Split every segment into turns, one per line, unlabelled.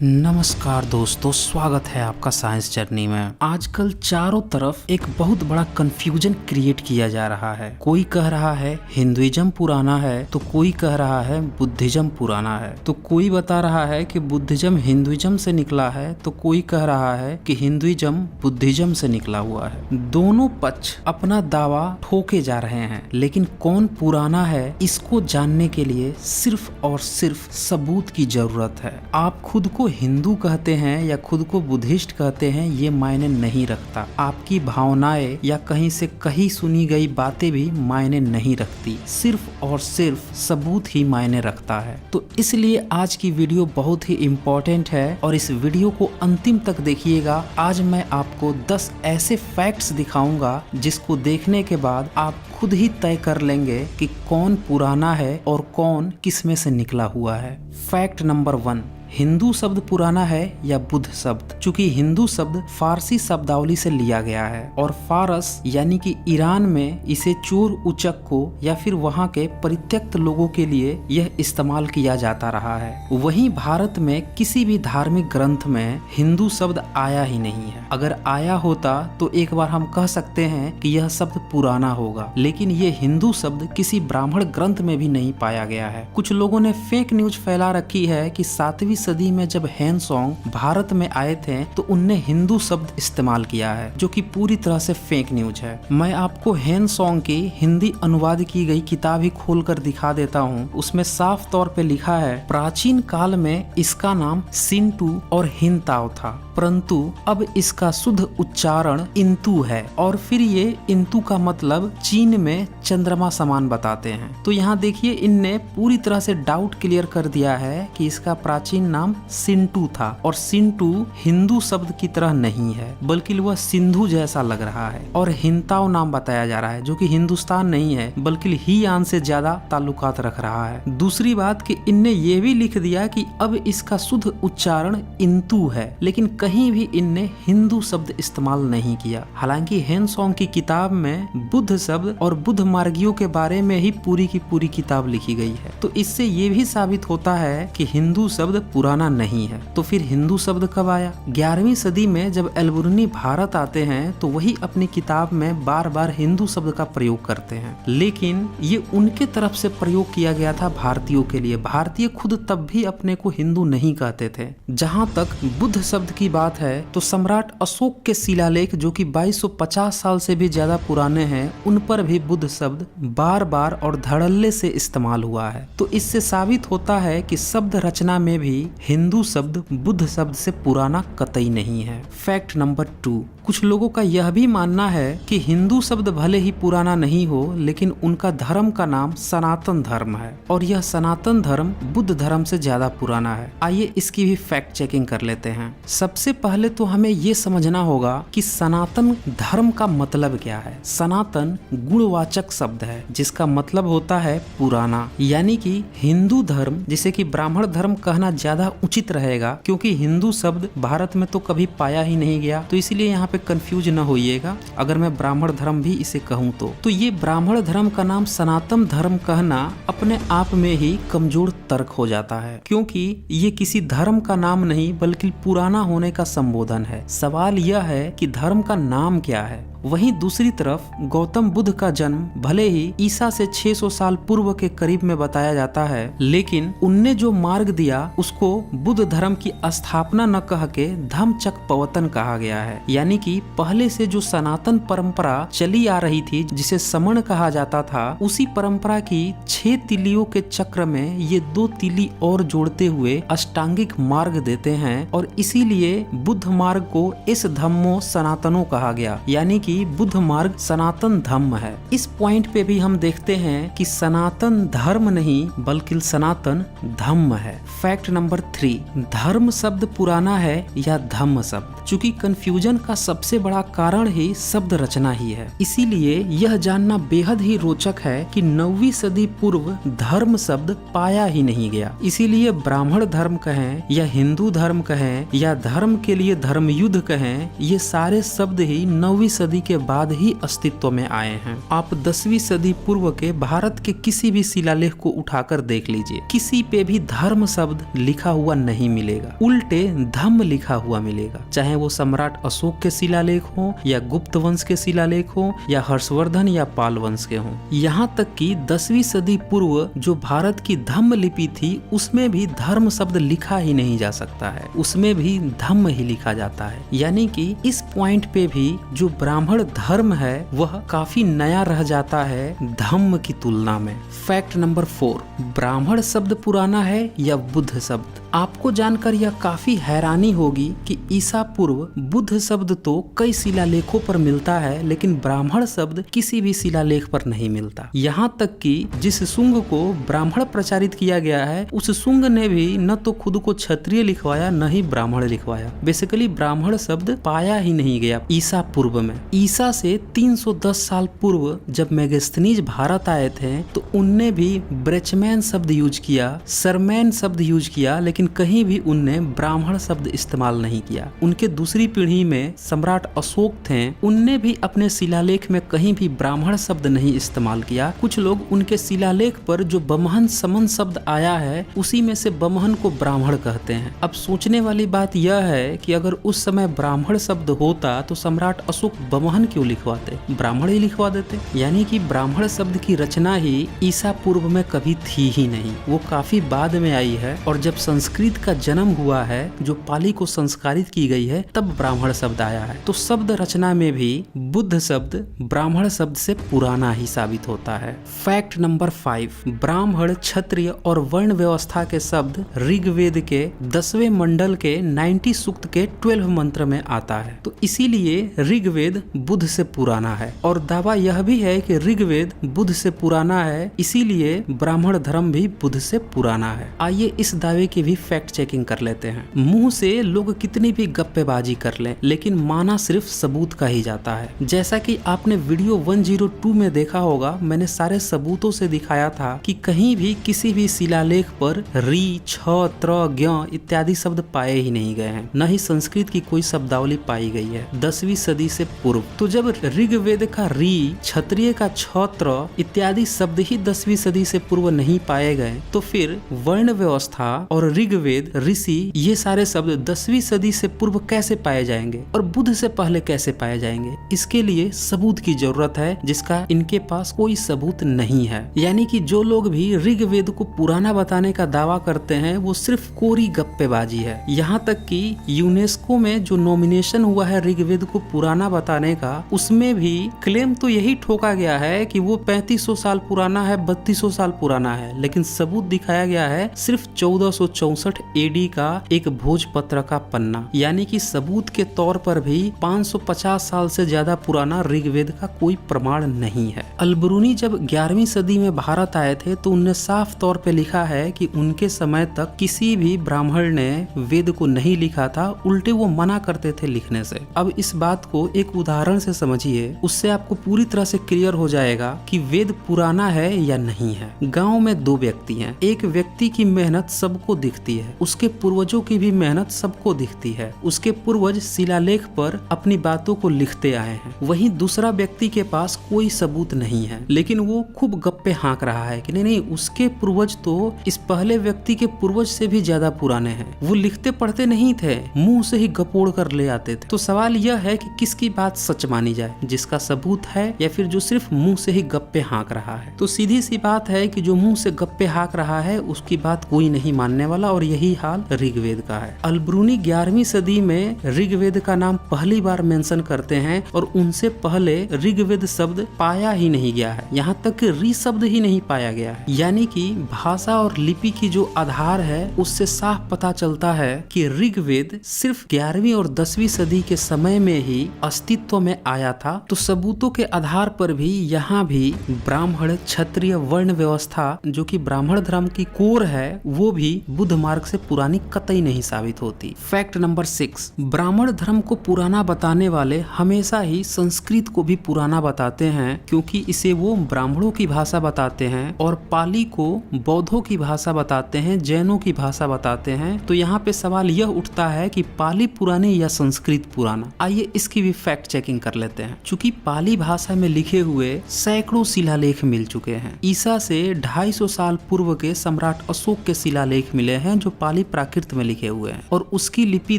नमस्कार दोस्तों, स्वागत है आपका साइंस जर्नी में। आजकल चारों तरफ एक बहुत बड़ा कंफ्यूजन क्रिएट किया जा रहा है। कोई कह रहा है हिंदुइज्म पुराना है, तो कोई कह रहा है बुद्धिज्म पुराना है, तो कोई बता रहा है कि बुद्धिज्म हिंदुइज्म से निकला है, तो कोई कह रहा है कि हिंदुइज्म बुद्धिज्म से निकला हुआ है। दोनों पक्ष अपना दावा ठोके जा रहे हैं, लेकिन कौन पुराना है इसको जानने के लिए सिर्फ और सिर्फ सबूत की जरूरत है। आप खुद को हिंदू कहते हैं या खुद को बुद्धिस्ट कहते हैं, ये मायने नहीं रखता। आपकी भावनाएं या कहीं से कहीं सुनी गई बातें भी मायने नहीं रखती। सिर्फ और सिर्फ सबूत ही मायने रखता है। तो इसलिए आज की वीडियो बहुत ही इम्पोर्टेंट है और इस वीडियो को अंतिम तक देखिएगा। आज मैं आपको 10 ऐसे फैक्ट्स दिखाऊंगा जिसको देखने के बाद आप खुद ही तय कर लेंगे कि कौन पुराना है और कौन किसमें से निकला हुआ है। फैक्ट नंबर 1, हिंदू शब्द पुराना है या बुद्ध शब्द? चूंकि हिंदू शब्द फारसी शब्दावली से लिया गया है और फारस यानी कि ईरान में इसे चोर उचक को या फिर वहां के परित्यक्त लोगों के लिए यह इस्तेमाल किया जाता रहा है। वहीं भारत में किसी भी धार्मिक ग्रंथ में हिंदू शब्द आया ही नहीं है। अगर आया होता तो एक बार हम कह सकते हैं कि यह शब्द पुराना होगा, लेकिन ये हिंदू शब्द किसी ब्राह्मण ग्रंथ में भी नहीं पाया गया है। कुछ लोगों ने फेक न्यूज फैला रखी है कि 7वीं सदी में जब हैन सॉन्ग भारत में आए थे तो उनने हिंदू शब्द इस्तेमाल किया है, जो कि पूरी तरह से फेक न्यूज है। मैं आपको हैन सॉन्ग की हिंदी अनुवाद की गई किताब ही खोलकर दिखा देता हूँ। उसमें साफ तौर पे लिखा है, प्राचीन काल में इसका नाम सिंटू और हिनताओ था, परंतु अब इसका शुद्ध उच्चारण इंतु है। और फिर ये इंतु का मतलब चीन में चंद्रमा समान बताते हैं। तो यहाँ देखिए, इनने पूरी तरह से डाउट क्लियर कर दिया है कि इसका प्राचीन नाम सिंटू था और सिंटू हिंदू शब्द की तरह नहीं है, बल्कि वह सिंधु जैसा लग रहा है। और हिनताओ नाम बताया जा रहा है, जो कि हिंदुस्तान नहीं है बल्कि हीयान से ज्यादा ताल्लुकात रख रहा है। दूसरी बात कि इनने ये भी लिख दिया कि अब इसका शुद्ध उच्चारण इंतु है, लेकिन कहीं भी इनने हिंदू शब्द इस्तेमाल नहीं किया। हालांकि हैन सॉन्ग की किताब में बुद्ध शब्द और बुद्ध मार्गियों के बारे में ही पूरी की पूरी किताब लिखी गई है। तो इससे ये भी साबित होता है कि हिंदू शब्द पुराना नहीं है। तो फिर हिंदू शब्द कब आया? 11वीं सदी में जब एल्बुर्नी भारत आते हैं तो वही अपनी किताब में बार बार हिंदू शब्द का प्रयोग करते हैं, लेकिन ये उनके तरफ से प्रयोग किया गया था भारतीयों के लिए। भारतीय खुद तब भी अपने को हिंदू नहीं कहते थे। जहाँ तक बुद्ध शब्द की बात है तो सम्राट अशोक के शिलालेख, जो कि 2250 साल से भी ज्यादा पुराने हैं, उन पर भी बुद्ध शब्द बार बार और धड़ल्ले से इस्तेमाल हुआ है। तो इससे साबित होता है कि शब्द रचना में भी हिंदू शब्द बुद्ध शब्द से पुराना कतई नहीं है। फैक्ट नंबर 2, कुछ लोगों का यह भी मानना है कि हिंदू शब्द भले ही पुराना नहीं हो, लेकिन उनका धर्म का नाम सनातन धर्म है और यह सनातन धर्म बुद्ध धर्म से ज्यादा पुराना है। आइए इसकी भी फैक्ट चेकिंग कर लेते हैं। सबसे पहले तो हमें ये समझना होगा कि सनातन धर्म का मतलब क्या है। सनातन गुणवाचक शब्द है जिसका मतलब होता है पुराना, यानी कि हिंदू धर्म, जिसे कि ब्राह्मण धर्म कहना ज्यादा उचित रहेगा, क्योंकि हिंदू शब्द भारत में तो कभी पाया ही नहीं गया। तो इसलिए यहाँ पे कंफ्यूज न होइएगा अगर मैं ब्राह्मण धर्म भी इसे कहूँ तो ये ब्राह्मण धर्म का नाम सनातन धर्म कहना अपने आप में ही कमजोर तर्क हो जाता है, क्योंकि ये किसी धर्म का नाम नहीं बल्कि पुराना होने का संबोधन है। सवाल यह है कि धर्म का नाम क्या है। वहीं दूसरी तरफ गौतम बुद्ध का जन्म भले ही ईसा से 600 साल पूर्व के करीब में बताया जाता है, लेकिन उनने जो मार्ग दिया उसको बुद्ध धर्म की स्थापना न कह के धम्मचक्कपवतन कहा गया है। यानी कि पहले से जो सनातन परंपरा चली आ रही थी, जिसे समण कहा जाता था, उसी परंपरा की 6 तिलियों के चक्र में ये 2 तिली और जोड़ते हुए अष्टांगिक मार्ग देते हैं और इसीलिए बुद्ध मार्ग को इस धम्मो सनातनो कहा गया, यानी कि बुद्ध मार्ग सनातन धर्म है। इस पॉइंट पे भी हम देखते हैं कि सनातन धर्म नहीं बल्कि सनातन धम्म है। फैक्ट नंबर 3, धर्म शब्द पुराना है या धम्म शब्द? चूंकि कंफ्यूजन का सबसे बड़ा कारण ही शब्द रचना ही है, इसीलिए यह जानना बेहद ही रोचक है कि 9वीं सदी पूर्व धर्म शब्द पाया ही नहीं गया। इसीलिए ब्राह्मण धर्म कहें या हिंदू धर्म कहें या धर्म के लिए धर्म युद्ध कहें, ये सारे शब्द ही 9वीं सदी के बाद ही अस्तित्व में आए हैं। आप 10वीं सदी पूर्व के भारत के किसी भी शिलालेख को उठाकर देख लीजिए, किसी पे भी धर्म शब्द लिखा हुआ नहीं मिलेगा, उल्टे धम्म लिखा हुआ मिलेगा। चाहे वो सम्राट अशोक के शिलालेख हो या गुप्त वंश के शिलालेख हो या हर्षवर्धन या पाल वंश के हों। यहाँ तक कि 10वीं सदी पूर्व जो भारत की धम्म लिपि थी उसमें भी धर्म शब्द लिखा ही नहीं जा सकता है, उसमें भी धम्म ही लिखा जाता है। यानी कि इस पॉइंट पे भी जो ब्राह्मण धर्म है वह काफी नया रह जाता है धम्म की तुलना में। फैक्ट नंबर 4, ब्राह्मण शब्द पुराना है या बुद्ध शब्द? आपको जानकर यह काफी हैरानी होगी कि ईसा पूर्व बुद्ध शब्द तो कई शिलालेखों पर मिलता है, लेकिन ब्राह्मण शब्द किसी भी शिलालेख पर नहीं मिलता। यहाँ तक कि जिस शुंग को ब्राह्मण प्रचारित किया गया है उस शुंग ने भी न तो खुद को क्षत्रिय लिखवाया न ही ब्राह्मण लिखवाया। बेसिकली ब्राह्मण शब्द पाया ही नहीं गया ईसा पूर्व में। ईसा से 310 साल पूर्व जब मेगास्थनीज भारत आए थे तो उनने भी ब्रेचमैन शब्द यूज किया, सरमैन शब्द यूज किया, लेकिन कहीं भी उनने ब्राह्मण शब्द इस्तेमाल नहीं किया। उनके दूसरी पीढ़ी में सम्राट अशोक थे, उनने भी अपने शिलालेख में कहीं भी ब्राह्मण शब्द नहीं इस्तेमाल किया। कुछ लोग उनके शिलालेख पर जो बमहन समन शब्द आया है उसी में से बमहन को ब्राह्मण कहते हैं। अब सोचने वाली बात यह है कि अगर उस समय ब्राह्मण शब्द होता तो सम्राट अशोक बमहन क्यों लिखवाते, ब्राह्मण ही लिखवा देते। यानी कि ब्राह्मण शब्द की रचना ही ईसा पूर्व में कभी थी ही नहीं, वो काफी बाद में आई है। और जब संस्कृत का जन्म हुआ है, जो पाली को संस्कारित की गई है, तब ब्राह्मण शब्द आया है। तो शब्द रचना में भी बुद्ध शब्द ब्राह्मण शब्द से पुराना ही साबित होता है। फैक्ट नंबर 5, ब्राह्मण, क्षत्रिय और वर्ण व्यवस्था के शब्द ऋग्वेद के 10वें मंडल के 90 सूक्त के 12 मंत्र में आता है। तो इसीलिए ऋग्वेद बुद्ध से पुराना है। और दावा यह भी है कि ऋग्वेद बुद्ध से पुराना है, इसीलिए ब्राह्मण धर्म भी बुद्ध से पुराना है। आइए इस दावे की भी फैक्ट चेकिंग कर लेते हैं। मुंह से लोग कितनी भी गप्पेबाजी कर लें, लेकिन माना सिर्फ सबूत का ही जाता है। जैसा कि आपने वीडियो 102 में देखा होगा, मैंने सारे सबूतों से दिखाया था कि कहीं भी किसी भी शिलालेख पर री, छ, त्र, ज्ञ इत्यादि शब्द पाए ही नहीं गए हैं, न ही संस्कृत की कोई शब्दावली पाई गई है 10वीं सदी से पूर्व। तो जब ऋग्वेद का री, क्षत्रिय का छत्र इत्यादि शब्द ही 10वीं सदी से पूर्व नहीं पाए गए, तो फिर वर्ण व्यवस्था और ऋग्वेद, ऋषि, ये सारे शब्द 10वीं सदी से पूर्व कैसे पाए जाएंगे और बुद्ध से पहले कैसे पाए जाएंगे? इसके लिए सबूत की जरूरत है, जिसका इनके पास कोई सबूत नहीं है। यानी कि जो लोग भी ऋग्वेद को पुराना बताने का दावा करते हैं वो सिर्फ कोरी गप्पेबाजी है। यहाँ तक कि यूनेस्को में जो नॉमिनेशन हुआ है ऋग्वेद को पुराना बताने का, उसमें भी क्लेम तो यही ठोका गया है कि वो 3500 साल पुराना है, 3200 साल पुराना है, लेकिन सबूत दिखाया गया है सिर्फ 1464 एडी का एक भोजपत्र का पन्ना। यानी कि सबूत के तौर पर भी 550 साल से ज्यादा पुराना ऋग्वेद का कोई प्रमाण नहीं है। अलबरूनी जब 11वीं सदी में भारत आए थे तो उनने साफ तौर पे लिखा है कि उनके समय तक किसी भी ब्राह्मण ने वेद को नहीं लिखा था, उल्टे वो मना करते थे लिखने से। अब इस बात को एक उदाहरण से समझिए, उससे आपको पूरी तरह से क्लियर हो जाएगा कि वेद पुराना है या नहीं है। गांव में दो व्यक्ति हैं, एक व्यक्ति की मेहनत सबको दिखती है, उसके पूर्वजों की भी मेहनत सबको दिखती है, उसके पूर्वज शिलालेख पर अपनी बातों को लिखते आए हैं। वहीं दूसरा व्यक्ति के पास कोई सबूत नहीं है, लेकिन वो खूब गप्पे हाँक रहा है कि नहीं उसके पूर्वज तो इस पहले व्यक्ति के पूर्वज से भी ज्यादा पुराने हैं। वो लिखते पढ़ते नहीं थे, मुंह से ही गपोड़ कर ले आते थे। तो सवाल यह है कि किसकी बात सच मानी जाए, जिसका सबूत है या फिर जो सिर्फ मुंह से ही गप्पे हाँक रहा है? तो सीधी सी बात है कि जो मुंह से गप्पे हाँक रहा है उसकी बात कोई नहीं मानने वाला, और यही हाल ऋग्वेद का है। अलबरूनी 11वीं सदी में ऋग्वेद का नाम पहली बार मेंशन करते हैं और उनसे पहले ऋग्वेद शब्द पाया ही नहीं गया है, यहाँ तक कि ऋ शब्द ही नहीं पाया गया है। यानी कि भाषा और लिपि की जो आधार है उससे साफ पता चलता है कि ऋग्वेद सिर्फ 11वीं और 10वीं सदी के समय में ही अस्तित्व में आया था। तो सबूतों के आधार पर भी यहाँ भी ब्राह्मण, क्षत्रिय वर्ण व्यवस्था जो कि ब्राह्मण धर्म की कोर है, वो भी बुद्ध मार्ग से पुरानी कतई नहीं साबित होती। फैक्ट नंबर 6, ब्राह्मण धर्म को पुराना बताने वाले हमेशा ही संस्कृत को भी पुराना बताते हैं, क्योंकि इसे वो ब्राह्मणों की भाषा बताते हैं और पाली को बौद्धों की भाषा बताते हैं, जैनों की भाषा बताते हैं। तो यहाँ पे सवाल यह उठता है कि पाली पुरानी या संस्कृत पुराना। आइए इसकी भी फैक्ट चेकिंग कर लेते हैं। चूंकि पाली भाषा में लिखे हुए सैकड़ों शिलालेख मिल चुके हैं। ईसा से 250 साल पूर्व के सम्राट अशोक के शिलालेख मिले हैं जो पाली प्राकृत में लिखे हुए हैं और उसकी लिपि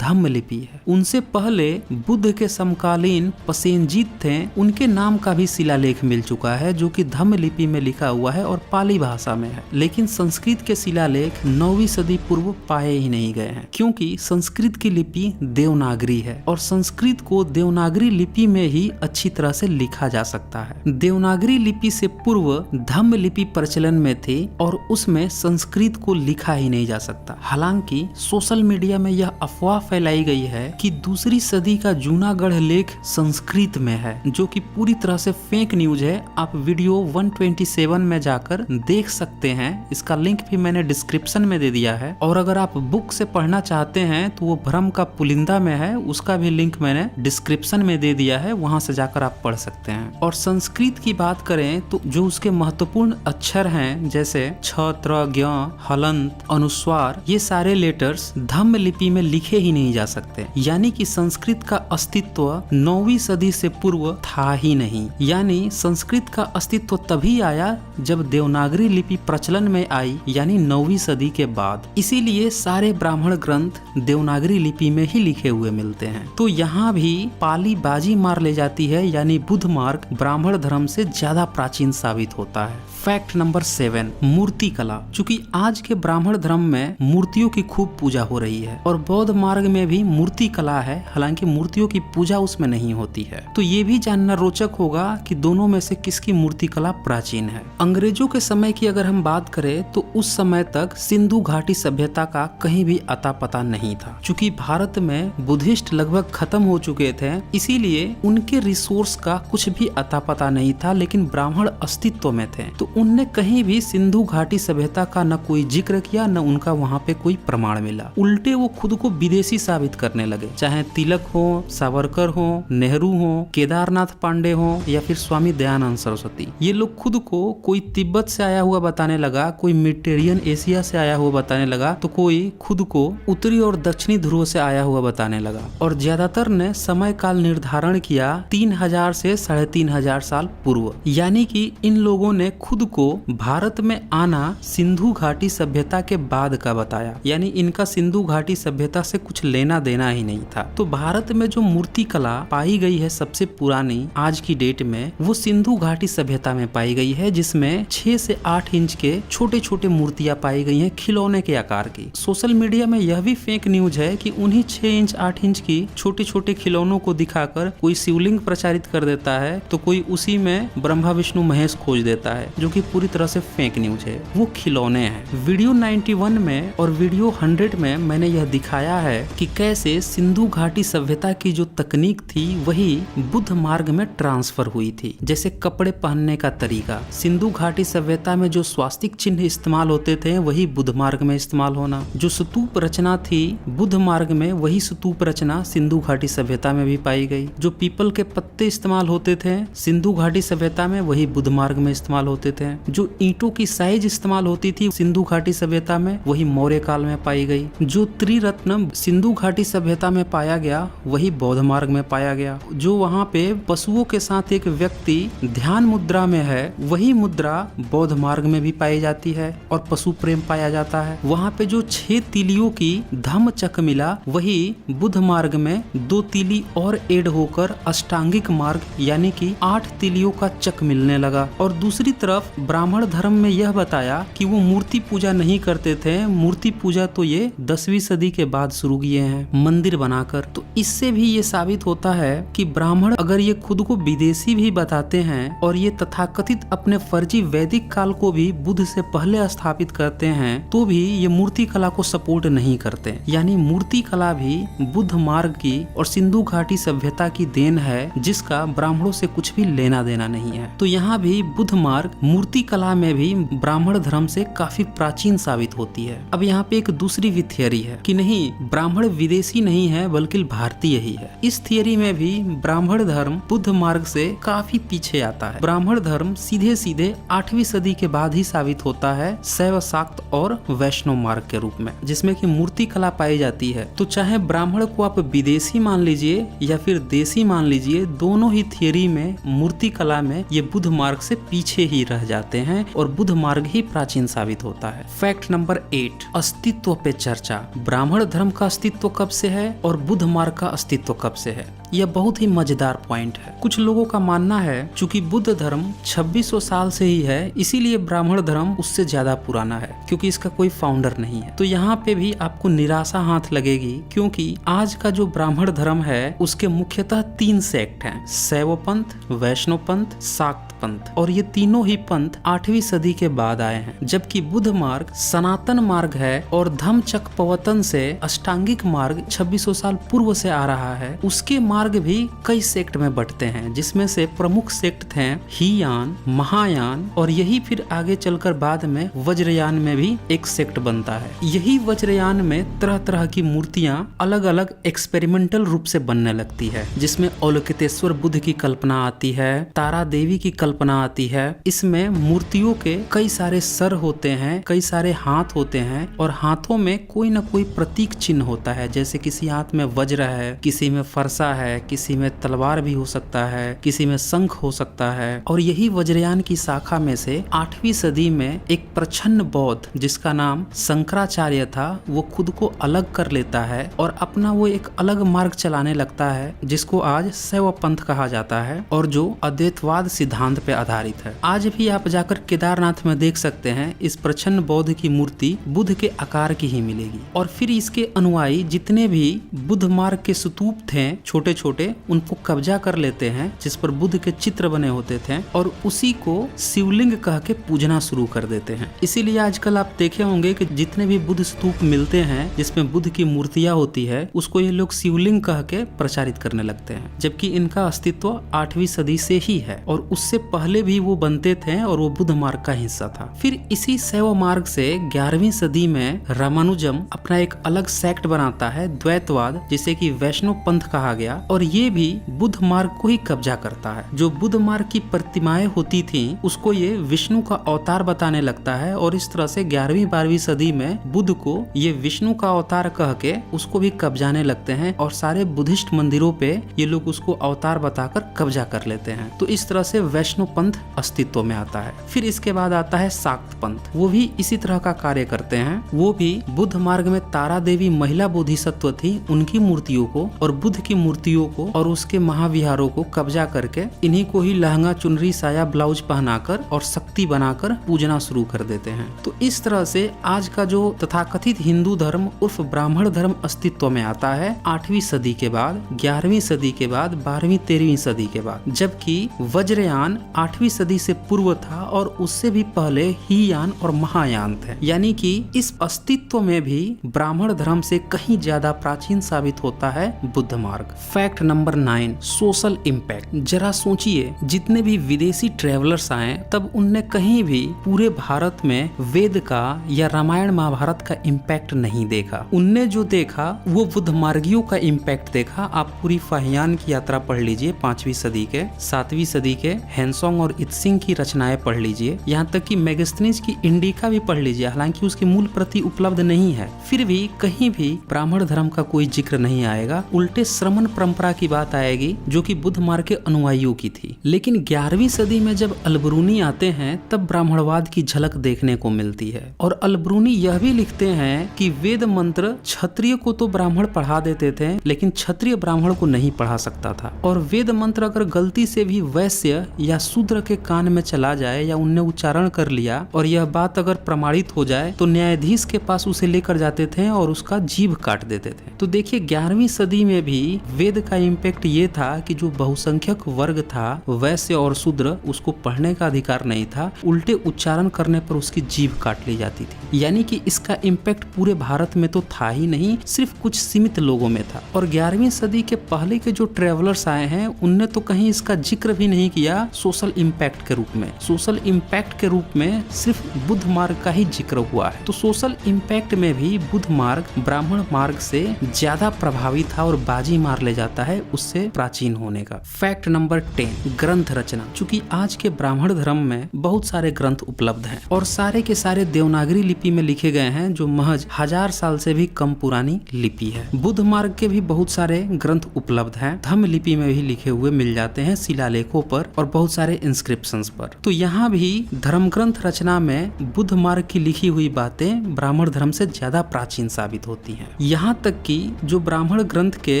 धम्म लिपि है। उनसे पहले बुद्ध के समकालीन पसेनजीत थे, उनके नाम का भी शिलालेख मिल चुका है जो कि धम्म लिपि में लिखा हुआ है और पाली भाषा में है। लेकिन संस्कृत के शिलालेख 9वीं सदी पूर्व पाए ही नहीं गए हैं, क्योंकि संस्कृत की लिपि देवनागरी है और संस्कृत को देवनागरी लिपि में ही अच्छी तरह से लिखा जा सकता है। देवनागरी लिपि से पूर्व धम्म लिपि प्रचलन में थी और उसमें संस्कृत को लिखा ही नहीं जा सकता। हालांकि सोशल मीडिया में यह अफवाह फैलाई गई है कि दूसरी सदी का जूनागढ़ लेख संस्कृत में है, जो कि पूरी तरह से फेक न्यूज है। आप वीडियो 127 में जाकर देख सकते हैं, इसका लिंक भी मैंने डिस्क्रिप्शन में दे दिया है। और अगर आप बुक से पढ़ना चाहते हैं तो वो भ्रम का पुलिंदा में है, उसका भी लिंक मैंने डिस्क्रिप्शन में दे दिया है, वहां से जाकर आप पढ़ सकते हैं। और संस्कृत की बात करें तो जो उसके महत्वपूर्ण अक्षर हैं जैसे छ, त्र, ज्ञ, हलंत, अनुस्वार, ये सारे लेटर्स धम्म लिपि में लिखे ही नहीं जा सकते। यानी कि संस्कृत का अस्तित्व 9वीं सदी से पूर्व था ही नहीं। यानी संस्कृत का अस्तित्व तभी आया जब देवनागरी लिपि प्रचलन में आई, यानी 9वीं सदी के बाद। इसीलिए सारे ब्राह्मण ग्रंथ देवनागरी लिपि में ही लिखे हुए मिलते हैं। तो यहाँ भी पाली बाजी मार ले जाती है, यानी बुद्ध मार्ग ब्राह्मण धर्म से ज्यादा प्राचीन साबित होता है। फैक्ट नंबर 7, मूर्ति कला। चूंकि आज के ब्राह्मण धर्म में मूर्तियों की खूब पूजा हो रही है और बौद्ध मार्ग में भी मूर्ति कला है, हालांकि मूर्तियों की पूजा उसमें नहीं होती है। तो ये भी जानना रोचक होगा कि दोनों में से किसकी मूर्ति कला प्राचीन है। अंग्रेजों के समय की अगर हम बात करें तो उस समय तक सिंधु घाटी सभ्यता का कहीं भी अता पता नहीं था। चूंकि भारत में बुद्धिस्ट लगभग खत्म हो चुके थे, इसीलिए उनके रिसोर्स का कुछ भी अता पता नहीं था, लेकिन ब्राह्मण अस्तित्व में थे। तो उनने कहीं भी सिंधु घाटी सभ्यता का न कोई जिक्र किया, न उनका वहाँ पे कोई प्रमाण मिला। उल्टे वो खुद को विदेशी साबित करने लगे। चाहे तिलक हो, सावरकर हो, नेहरू हो, केदारनाथ पांडे हो या फिर स्वामी दयानंद सरस्वती, ये लोग खुद को कोई तिब्बत से आया हुआ बताने लगा, कोई मिडिटेरियन एशिया से आया हुआ बताने लगा, तो कोई खुद को उत्तरी और दक्षिणी ध्रुव से आया हुआ बताने लगा। और ज्यादातर ने समय काल निर्धारण किया 3000 से 3500 साल पूर्व। यानी कि इन लोगों ने खुद को भारत में आना सिंधु घाटी सभ्यता के बाद का बताया, यानी इनका सिंधु घाटी सभ्यता से कुछ लेना देना ही नहीं था। तो भारत में जो मूर्ति कला पाई गई है सबसे पुरानी आज की डेट में, वो सिंधु घाटी सभ्यता में पाई गई है, जिसमें 6 से 8 इंच के छोटे छोटे मूर्तियां पाई गई हैं, खिलौने के आकार की। सोशल मीडिया में यह भी फेक न्यूज है कि उन्हीं 6 इंच 8 इंच की छोटे छोटे खिलौनों को दिखाकर कोई शिवलिंग प्रचारित कर देता है, तो कोई उसी में ब्रह्मा विष्णु महेश खोज देता है, जो कि पूरी तरह से फेक न्यूज है। वो खिलौने हैं। वीडियो 91 में और वीडियो 100 में मैंने यह दिखाया है कि कैसे सिंधु घाटी सभ्यता की जो तकनीक थी वही बुद्ध मार्ग में ट्रांसफर हुई थी। जैसे कपड़े पहनने का तरीका, सिंधु घाटी सभ्यता में जो स्वास्तिक चिन्ह इस्तेमाल होते थे वही बुद्ध मार्ग में इस्तेमाल होना, जो स्तूप रचना थी बुद्ध मार्ग में वही स्तूप रचना सिंधु घाटी सभ्यता में भी पाई गई। जो पीपल के पत्ते इस्तेमाल होते थे सिंधु घाटी सभ्यता में वही बुद्ध मार्ग में इस्तेमाल होते थे। जो ईंटों की साइज इस्तेमाल होती थी सिंधु घाटी सभ्यता में वही मौर्य काल में पाई गई। जो त्रिरत्न सिंधु घाटी सभ्यता में पाया गया वही बौद्ध मार्ग में पाया गया। जो वहाँ पे पशुओं के साथ एक व्यक्ति ध्यान मुद्रा में है वही मुद्रा बौद्ध मार्ग में भी पाई जाती है और पशु प्रेम पाया जाता है। वहाँ पे जो 6 तीलियों की धम्म चक मिला वही बुद्ध मार्ग में 2 तीली और ऐड होकर अष्टांगिक मार्ग यानी कि 8 तीलियों का चक मिलने लगा। और दूसरी तरफ ब्राह्मण धर्म में यह बताया कि वो मूर्ति पूजा नहीं करते थे। मूर्ति पूजा तो ये 10वीं सदी के बाद शुरू किए हैं। मंदिर बनाकर। तो इससे भी ये साबित होता है कि ब्राह्मण अगर ये खुद को विदेशी भी बताते हैं और ये तथाकथित अपने फर्जी वैदिक काल को भी बुद्ध से पहले स्थापित करते हैं, तो भी ये मूर्ति कला को सपोर्ट नहीं करते। यानी मूर्ति कला भी बुद्ध मार्ग की और सिंधु घाटी सभ्यता की देन है, जिसका ब्राह्मणों से कुछ भी लेना देना नहीं है। तो यहाँ भी बुद्ध मार्ग मूर्ति कला में भी ब्राह्मण धर्म से काफी प्राचीन साबित होती है। अब यहाँ पे एक दूसरी भी थियरी है कि नहीं, ब्राह्मण विदेशी नहीं है बल्कि भारतीय ही है। इस थियरी में भी ब्राह्मण धर्म बुद्ध मार्ग से काफी पीछे आता है। ब्राह्मण धर्म सीधे सीधे 8वीं सदी के बाद ही साबित होता है शैव, शाक्त और वैष्णव मार्ग के रूप में, जिसमें कि मूर्ति कला पाई जाती है। तो चाहे ब्राह्मण को आप विदेशी मान लीजिए या फिर देशी मान लीजिए, दोनों ही थियरी में मूर्ति कला में ये बुद्ध मार्ग से पीछे ही रह जाते हैं और बुद्ध मार्ग ही प्राचीन साबित होता है। फैक्ट नंबर 8, अस्तित्व पे चर्चा। ब्राह्मण धर्म का अस्तित्व कब से है और बुद्ध मार्ग का अस्तित्व कब से है? यह बहुत ही मजेदार पॉइंट है। कुछ लोगों का मानना है चूंकि बुद्ध धर्म 2600 साल से ही है, इसीलिए ब्राह्मण धर्म उससे ज्यादा पुराना है, क्योंकि इसका कोई फाउंडर नहीं है। तो यहाँ पे भी आपको निराशा हाथ लगेगी, क्योंकि आज का जो ब्राह्मण धर्म है उसके मुख्यतः 3 सेक्ट हैं: शैव पंथ, वैष्णव पंथ, शाक्त पंथ। और ये तीनों ही पंथ 8वीं सदी के बाद आए हैं, जबकि बुद्ध मार्ग सनातन मार्ग है और धम्मचक्कपवतन से अष्टांगिक मार्ग 2600 साल पूर्व से आ रहा है। उसके मार्ग भी कई सेक्ट में बंटते हैं, जिसमें से प्रमुख सेक्ट थे हीयान, महायान, और यही फिर आगे चलकर बाद में वज्रयान में भी एक सेक्ट बनता है। यही वज्रयान में तरह तरह की मूर्तियां अलग अलग एक्सपेरिमेंटल रूप से बनने लगती है, जिसमें अवलोकितेश्वर बुद्ध की कल्पना आती है, तारा देवी की कल्पना आती है। इसमें मूर्तियों के कई सारे सर होते हैं, कई सारे हाथ होते हैं और हाथों में कोई न कोई प्रतीक चिन्ह होता है, जैसे किसी हाथ में वज्र है, किसी में फरसा है, किसी में तलवार भी हो सकता है, किसी में शंख हो सकता है। और यही वज्रयान की शाखा में से 8वीं सदी में एक प्रछन्न बौद्ध, जिसका नाम शंकराचार्य था, वो खुद को अलग कर लेता है और अपना वो एक अलग मार्ग चलाने लगता है, जिसको आज शैव पंथ कहा जाता है और जो अद्वैतवाद सिद्धांत पे आधारित है। आज भी आप जाकर केदारनाथ में देख सकते हैं, इस प्रछन्न बौद्ध की मूर्ति बुद्ध के आकार की ही मिलेगी। और फिर इसके अनुयायी जितने भी बुद्ध मार्ग के स्तूप थे छोटे छोटे, उनको कब्जा कर लेते हैं, जिस पर बुद्ध के चित्र बने होते थे, और उसी को शिवलिंग कह के पूजना शुरू कर देते हैं। इसीलिए आजकल आप देखे होंगे कि जितने भी बुद्ध स्तूप मिलते हैं जिसमें बुद्ध की मूर्तियां होती है, उसको ये लोग शिवलिंग कह के प्रचारित करने लगते हैं, जबकि इनका अस्तित्व 8वीं सदी से ही है और उससे पहले भी वो बनते थे और वो बुद्ध मार्ग का हिस्सा था। फिर इसी शैव मार्ग से 11वीं सदी में रामानुजम अपना एक अलग सेक्ट बनाता है, द्वैतवाद, जिसे कि वैष्णव पंथ कहा गया, और ये भी बुद्ध मार्ग को ही कब्जा करता है। जो बुद्ध मार्ग की प्रतिमाएं होती थी उसको ये विष्णु का अवतार बताने लगता है और इस तरह से 11वीं 12वीं सदी में बुद्ध को ये विष्णु का अवतार कह के उसको भी कब्जाने लगते हैं और सारे बुद्धिस्ट मंदिरों पे ये लोग उसको अवतार बताकर कब्जा कर लेते हैं। तो इस तरह से वैष्णव पंथ अस्तित्व में आता है। फिर इसके बाद आता है शाक्त पंथ, वो भी इसी तरह का कार्य करते हैं। वो भी बुद्ध मार्ग में तारा देवी महिला बोधिसत्व थी, उनकी मूर्तियों को और बुद्ध की मूर्तियों को और उसके महाविहारों को कब्जा करके इन्हीं को ही लहंगा, चुनरी, साया, ब्लाउज पहनाकर और शक्ति बनाकर पूजना शुरू कर देते हैं। तो इस तरह से आज का जो तथाकथित हिंदू धर्म उर्फ ब्राह्मण धर्म अस्तित्व में आता है 8वीं सदी के बाद, 11वीं सदी के बाद, 12वीं 13वीं सदी के बाद, जबकि वज्रयान 8वीं सदी से पूर्व था और उससे भी पहले हीयान और महायान थे। यानी कि इस अस्तित्व में भी ब्राह्मण धर्म से कहीं ज्यादा प्राचीन साबित होता है बुद्ध मार्ग। Fact number 9, social impact. जरा सोचिए, जितने भी विदेशी ट्रेवलर्स आए तब उनने कहीं भी पूरे भारत में वेद का या रामायण महाभारत का इम्पैक्ट नहीं देखा। उनने जो देखा वो बुद्ध मार्गियों का इम्पैक्ट देखा। आप पूरी फाहियान की यात्रा पढ़ लीजिए 5वीं सदी के, 7वीं सदी के हेनसोंग और इत्सिंग की रचनाएं पढ़ लीजिए, यहाँ तक कि मेगास्थनीज की इंडिका भी पढ़ लीजिए, हालांकि उसकी मूल प्रति उपलब्ध नहीं है। फिर भी कहीं भी ब्राह्मण धर्म का कोई जिक्र नहीं आएगा, उल्टे श्रमण परंपरा की बात आएगी जो कि बुद्ध मार्ग के अनुयायियों की थी। लेकिन 11वीं सदी में जब अलबरूनी आते हैं तब ब्राह्मणवाद की झलक देखने को मिलती है और अलबरूनी यह भी लिखते हैं कि वेद मंत्र क्षत्रिय को तो ब्राह्मण पढ़ा देते थे, लेकिन क्षत्रिय ब्राह्मण को नहीं पढ़ा सकता था, और वेद मंत्र अगर गलती से भी वैश्य या शूद्र के कान में चला जाए या उनने उच्चारण कर लिया और यह बात अगर प्रमाणित हो जाए तो न्यायाधीश के पास उसे लेकर जाते थे और उसका जीभ काट देते थे। तो देखिए 11वीं सदी में भी वेद का इम्पैक्ट ये था कि जो बहुसंख्यक वर्ग था वैश्य और शूद्र उसको पढ़ने का अधिकार नहीं था, उल्टे उच्चारण करने पर उसकी जीभ काट ली जाती थी। यानी कि इसका इम्पैक्ट पूरे भारत में तो था ही नहीं, सिर्फ कुछ सीमित लोगों में था। और 11वीं सदी के पहले के जो ट्रेवलर्स आए हैं उनने तो कहीं इसका जिक्र भी नहीं किया सोशल इम्पैक्ट के रूप में। सोशल इम्पैक्ट के रूप में सिर्फ बुद्ध मार्ग का ही जिक्र हुआ है। तो सोशल इम्पैक्ट में भी बुद्ध मार्ग ब्राह्मण मार्ग से ज्यादा प्रभावी था और बाजी मार ले जाता है उससे प्राचीन होने का। फैक्ट नंबर 10, ग्रंथ रचना। चूंकि आज के ब्राह्मण धर्म में बहुत सारे ग्रंथ उपलब्ध हैं और सारे के सारे देवनागरी लिपि में लिखे गए हैं जो महज 1000 साल से भी कम पुरानी लिपि है। बुद्ध मार्ग के भी बहुत सारे ग्रंथ उपलब्ध हैं, धम्म लिपि में भी लिखे हुए मिल जाते हैं शिलालेखों पर और बहुत सारे इंस्क्रिप्शंस पर। तो यहाँ भी धर्म ग्रंथ रचना में बुद्ध मार्ग की लिखी हुई बातें ब्राह्मण धर्म से ज्यादा प्राचीन साबित होती हैं। यहाँ तक कि जो ब्राह्मण ग्रंथ के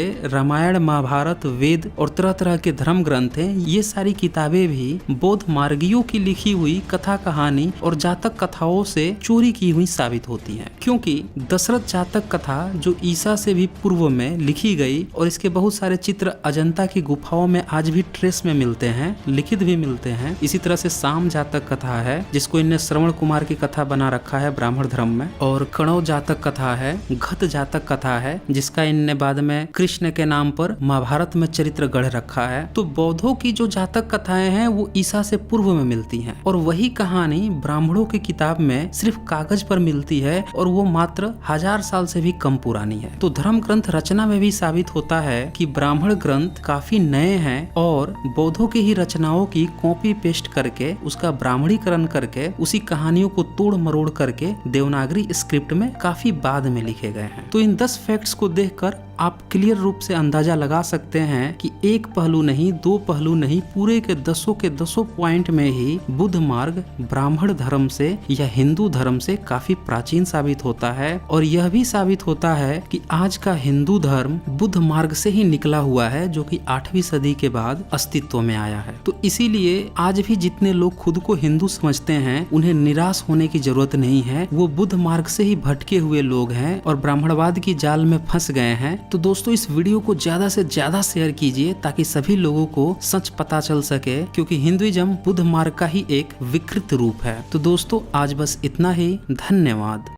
रामायण, महाभारत, वेद और तरह तरह के धर्म ग्रंथ हैं, ये सारी किताबें भी बौद्ध मार्गियों की लिखी हुई कथा कहानी और जातक कथाओं से चोरी की हुई साबित होती हैं। क्योंकि दशरथ जातक कथा जो ईसा से भी पूर्व में लिखी गई और इसके बहुत सारे चित्र अजंता की गुफाओं में आज भी ट्रेस में मिलते हैं, लिखित भी मिलते हैं। इसी तरह से साम जातक कथा है जिसको इनने श्रवण कुमार की कथा बना रखा है ब्राह्मण धर्म में, और कणव जातक कथा है, घत जातक कथा है जिसका इनने बाद में कृष्ण के नाम पर महाभारत में चरित्र गढ़ रखा है। तो बौद्धों की जो जातक कथाएं हैं वो ईसा से पूर्व में मिलती हैं और वही कहानी ब्राह्मणों की किताब में सिर्फ कागज पर मिलती है और वो मात्र 1000 साल से भी कम पुरानी है। तो धर्म ग्रंथ रचना में भी साबित होता है कि ब्राह्मण ग्रंथ काफी नए हैं और बौद्धों की ही रचनाओं की कॉपी पेस्ट करके उसका ब्राह्मणीकरण करके उसी कहानियों को तोड़ मरोड़ करके देवनागरी स्क्रिप्ट में काफी बाद में लिखे गए हैं। तो इन 10 फैक्ट्स को देखकर आप क्लियर रूप से अंदाजा लगा सकते हैं कि एक पहलू नहीं, दो पहलू नहीं, पूरे के 10 पॉइंट में ही बुद्ध मार्ग ब्राह्मण धर्म से या हिंदू धर्म से काफी प्राचीन साबित होता है। और यह भी साबित होता है कि आज का हिंदू धर्म बुद्ध मार्ग से ही निकला हुआ है जो कि 8वीं सदी के बाद अस्तित्व में आया है। तो इसीलिए आज भी जितने लोग खुद को हिंदू समझते हैं उन्हें निराश होने की जरूरत नहीं है। वो बुद्ध मार्ग से ही भटके हुए लोग हैं और ब्राह्मणवाद की जाल में फंस गए हैं। तो दोस्तों इस वीडियो को ज्यादा से ज्यादा शेयर कीजिए ताकि सभी लोगों को सच पता चल सके, क्योंकि हिंदुइज्म बुद्ध मार्ग का ही एक विकृत रूप है। तो दोस्तों आज बस इतना ही, धन्यवाद।